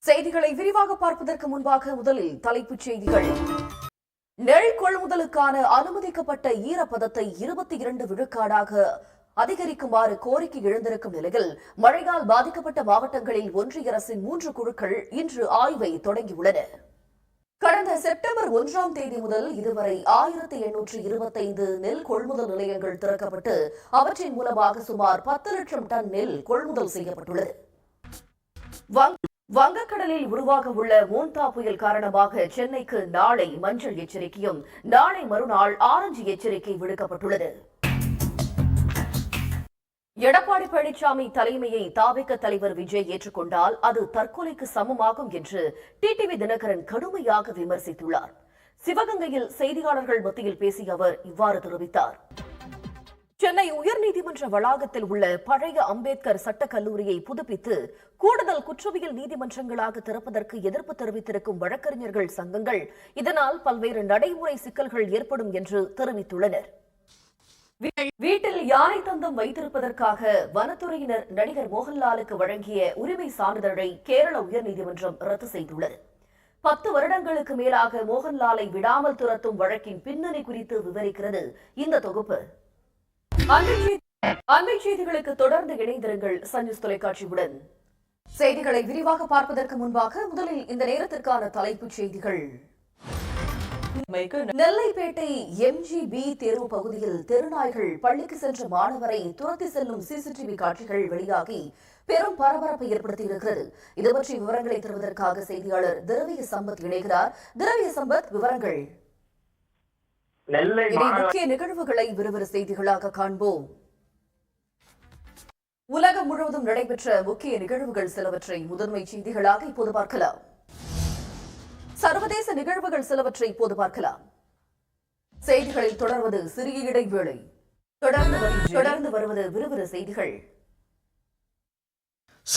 செய்திகளை விரிவாக பார்ப்பதற்கு முன்பாக முதலில் தலைப்புச் செய்திகள். நெல் கொள்முதலுக்கான அனுமதிக்கப்பட்ட ஈரப்பதத்தை 22 விழுக்காடாக அதிகரிக்குமாறு கோரிக்கை எழுந்திருக்கும் நிலையில் மழையால் பாதிக்கப்பட்ட மாவட்டங்களில் ஒன்றிய அரசின் 3 குழுக்கள் இன்று ஆய்வை தொடங்கியுள்ளன. கடந்த செப்டம்பர் 1ஆம் தேதி முதல் இதுவரை 1825 நெல் கொள்முதல் நிலையங்கள் திறக்கப்பட்டு அவற்றின் மூலமாக சுமார் 10 லட்சம் டன் நெல் கொள்முதல் செய்யப்பட்டுள்ளது. வங்கக்கடலில் உருவாக உள்ள மோன்தா புயல் காரணமாக சென்னைக்கு நாளை மஞ்சள் எச்சரிக்கையும் நாளை மறுநாள் ஆரஞ்சு எச்சரிக்கை விடுக்கப்பட்டுள்ளது. எடப்பாடி பழனிசாமி தலைமையை தாவேக தலைவர் விஜய் ஏற்றுக்கொண்டால் அது தற்கொலைக்கு சமமாகும் என்று டிடிவி தினகரன் கடுமையாக விமர்சித்துள்ளார். சிவகங்கையில் செய்தியாளர்கள் மத்தியில் பேசிய அவர் இவ்வாறு தெரிவித்தார். சென்னை உயர்நீதிமன்ற வளாகத்தில் உள்ள பழைய அம்பேத்கர் சட்டக் கல்லூரியை புதுப்பித்து கூடுதல் குற்றவியல் நீதிமன்றங்களாக திறப்பதற்கு எதிர்ப்பு தெரிவித்திருக்கும் வழக்கறிஞர்கள் சங்கங்கள் இதனால் பல்வேறு நடைமுறை சிக்கல்கள் ஏற்படும் என்று தெரிவித்துள்ளனர். வீட்டில் யானை தந்தம் வைத்திருப்பதற்காக வனத்துறையினர் நடிகர் மோகன்லாலுக்கு வழங்கிய உரிமை சான்றிதழை கேரள உயர்நீதிமன்றம் ரத்து செய்துள்ளது. 10 வருடங்களுக்கு மேலாக மோகன்லாலை விடாமல் துரத்தும் வழக்கின் பின்னணி குறித்து விவரிக்கிறது இந்த தொகுப்பு. அண்மை செய்திகளுக்கு தொடர்ந்து இணைந்திருங்கள் சன்னியூஸ் தொலைக்காட்சியுடன். செய்திகளை விரிவாக பார்ப்பதற்கு முன்பாக முதலில் இந்த நேரத்திற்கான தலைப்புச் செய்திகள். நெல்லைப்பேட்டை எம்ஜிபி தேர்வு பகுதியில் தெருநாய்கள் பள்ளிக்கு சென்ற மாணவரை துரத்தி செல்லும் சிசிடிவி காட்சிகள் வெளியாகி பெரும் பரபரப்பை ஏற்படுத்தியிருக்கிறது. இது பற்றி விவரங்களை தருவதற்காக செய்தியாளர் திரவிய சம்பத் இணைகிறார். திரவிய சம்பத், விவரங்கள். முக்கிய நிகழ்வுகளை விறுவிறு செய்திகளாக காண்போம். உலகம் முழுவதும் நடைபெற்ற முக்கிய நிகழ்வுகள் சிலவற்றை முதன்மை செய்திகளாக இப்போது பார்க்கலாம். சர்வதேச நிகழ்வுகள் சிலவற்றை இப்போது பார்க்கலாம். செய்திகளில் தொடர்வது சிறிய இடைவேளை. தொடர்ந்து வருவது விறுவிறு செய்திகள்.